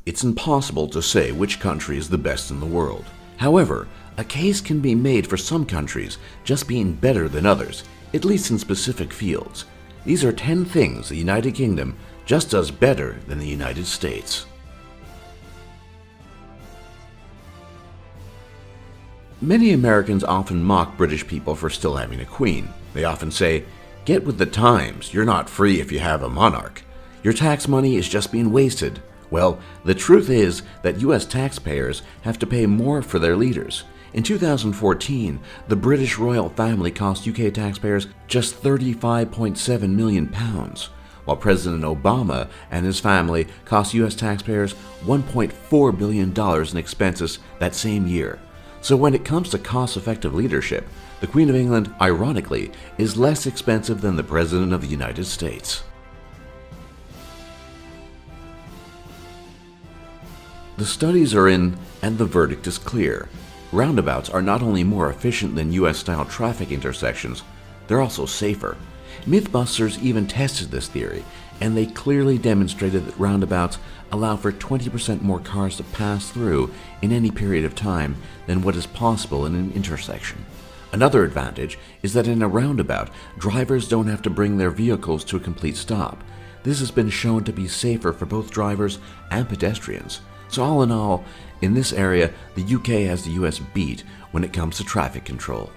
It's impossible to say which country is the best in the world. However, a case can be made for some countries just being better than others, at least in specific fields. These are 10 things the United Kingdom just does better than the United States. Many Americans often mock British people for still having a queen. They often say, "Get with the times, you're not free if you have a monarch. Your tax money is just being wasted." Well, the truth is that US taxpayers have to pay more for their leaders. In 2014, the British royal family cost UK taxpayers just £35.7 million, while President Obama and his family cost US taxpayers $1.4 billion in expenses that same year. So when it comes to cost-effective leadership, the Queen of England, ironically, is less expensive than the President of the United States. The studies are in, and the verdict is clear. Roundabouts are not only more efficient than US-style traffic intersections, they're also safer. Mythbusters even tested this theory, and they clearly demonstrated that roundabouts allow for 20% more cars to pass through in any period of time than what is possible in an intersection. Another advantage is that in a roundabout, drivers don't have to bring their vehicles to a complete stop. This has been shown to be safer for both drivers and pedestrians. So all in all, in this area, the UK has the US beat when it comes to traffic control.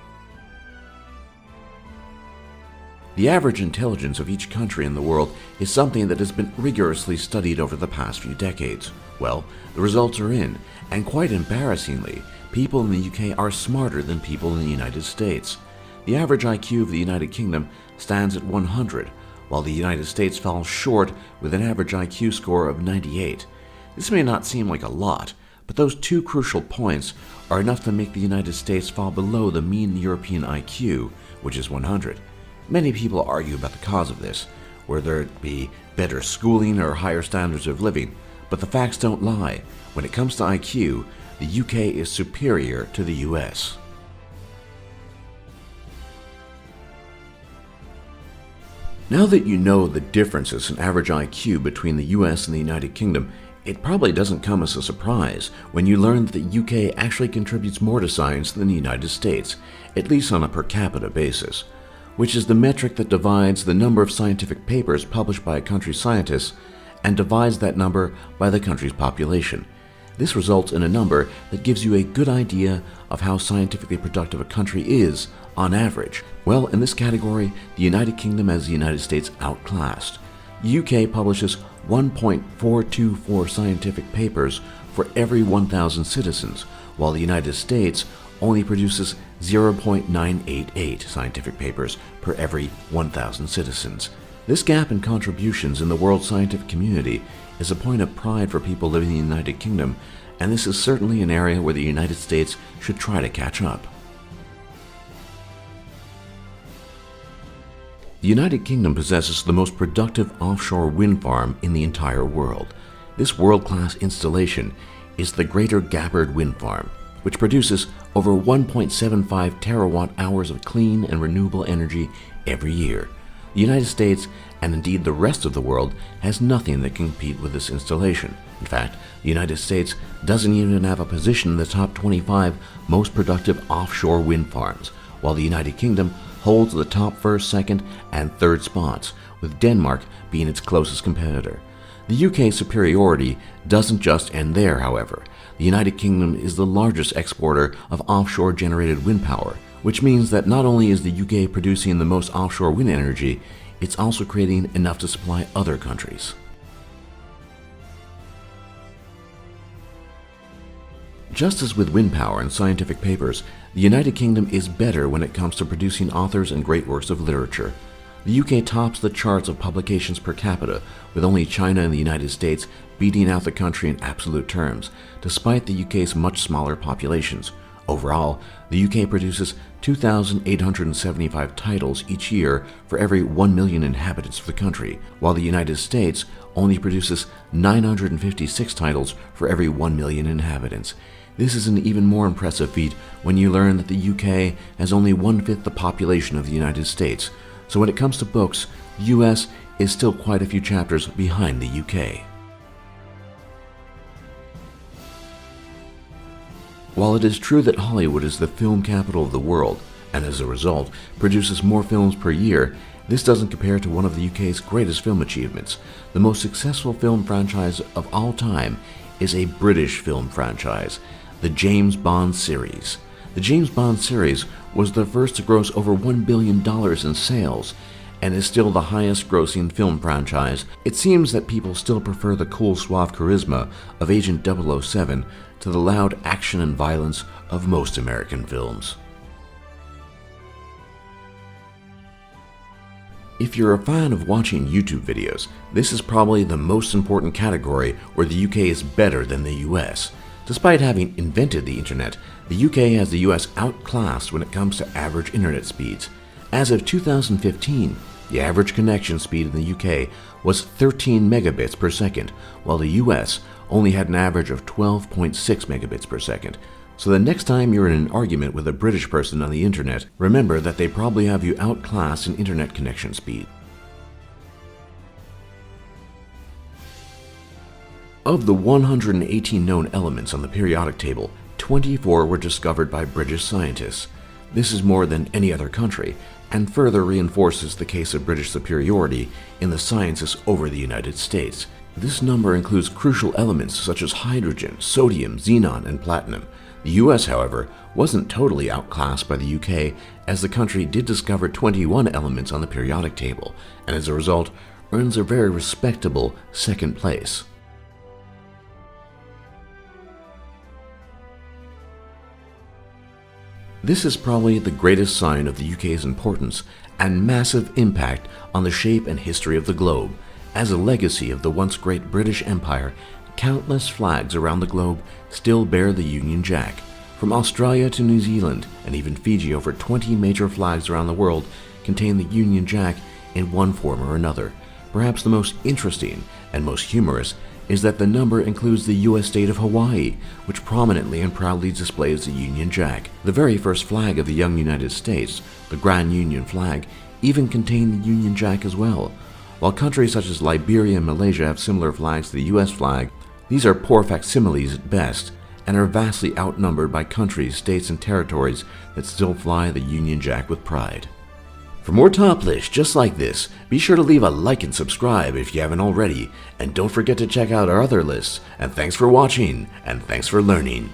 The average intelligence of each country in the world is something that has been rigorously studied over the past few decades. Well, the results are in, and quite embarrassingly, people in the UK are smarter than people in the United States. The average IQ of the United Kingdom stands at 100, while the United States falls short with an average IQ score of 98. This may not seem like a lot, but those two crucial points are enough to make the United States fall below the mean European IQ, which is 100. Many people argue about the cause of this, whether it be better schooling or higher standards of living, but the facts don't lie. When it comes to IQ, the UK is superior to the US. Now that you know the differences in average IQ between the US and the United Kingdom, it probably doesn't come as a surprise when you learn that the UK actually contributes more to science than the United States, at least on a per capita basis, which is the metric that divides the number of scientific papers published by a country's scientists and divides that number by the country's population. This results in a number that gives you a good idea of how scientifically productive a country is on average. Well, in this category, the United Kingdom has the United States outclassed. The UK publishes 1.424 scientific papers for every 1,000 citizens, while the United States only produces 0.988 scientific papers per every 1,000 citizens. This gap in contributions in the world scientific community is a point of pride for people living in the United Kingdom, and this is certainly an area where the United States should try to catch up. The United Kingdom possesses the most productive offshore wind farm in the entire world. This world-class installation is the Greater Gabbard Wind Farm, which produces over 1.75 terawatt-hours of clean and renewable energy every year. The United States, and indeed the rest of the world, has nothing that can compete with this installation. In fact, the United States doesn't even have a position in the top 25 most productive offshore wind farms, while the United Kingdom holds the top first, second, and third spots, with Denmark being its closest competitor. The UK's superiority doesn't just end there, however. The United Kingdom is the largest exporter of offshore-generated wind power, which means that not only is the UK producing the most offshore wind energy, it's also creating enough to supply other countries. Just as with wind power and scientific papers, the United Kingdom is better when it comes to producing authors and great works of literature. The UK tops the charts of publications per capita, with only China and the United States beating out the country in absolute terms, despite the UK's much smaller populations. Overall, the UK produces 2,875 titles each year for every 1 million inhabitants of the country, while the United States only produces 956 titles for every 1 million inhabitants. This is an even more impressive feat when you learn that the UK has only 1/5 the population of the United States. So when it comes to books, the US is still quite a few chapters behind the UK. While it is true that Hollywood is the film capital of the world, and as a result produces more films per year, this doesn't compare to one of the UK's greatest film achievements. The most successful film franchise of all time is a British film franchise, the James Bond series. The James Bond series was the first to gross over $1 billion in sales, and is still the highest grossing film franchise. It seems that people still prefer the cool, suave charisma of Agent 007 to the loud action and violence of most American films. If you're a fan of watching YouTube videos, this is probably the most important category where the UK is better than the US. Despite having invented the internet, the UK has the US outclassed when it comes to average internet speeds. As of 2015, the average connection speed in the UK was 13 megabits per second, while the US only had an average of 12.6 megabits per second. So the next time you're in an argument with a British person on the internet, remember that they probably have you outclassed in internet connection speed. Of the 118 known elements on the periodic table, 24 were discovered by British scientists. This is more than any other country, and further reinforces the case of British superiority in the sciences over the United States. This number includes crucial elements such as hydrogen, sodium, xenon, and platinum. The US, however, wasn't totally outclassed by the UK, as the country did discover 21 elements on the periodic table, and as a result, earns a very respectable second place. This is probably the greatest sign of the UK's importance and massive impact on the shape and history of the globe. As a legacy of the once great British Empire, countless flags around the globe still bear the Union Jack. From Australia to New Zealand and even Fiji, over 20 major flags around the world contain the Union Jack in one form or another. Perhaps the most interesting and most humorous is that the number includes the US state of Hawaii, which prominently and proudly displays the Union Jack. The very first flag of the young United States, the Grand Union flag, even contained the Union Jack as well. While countries such as Liberia and Malaysia have similar flags to the US flag, these are poor facsimiles at best, and are vastly outnumbered by countries, states, and territories that still fly the Union Jack with pride. For more top lists just like this, be sure to leave a like and subscribe if you haven't already, and don't forget to check out our other lists. And thanks for watching, and thanks for learning.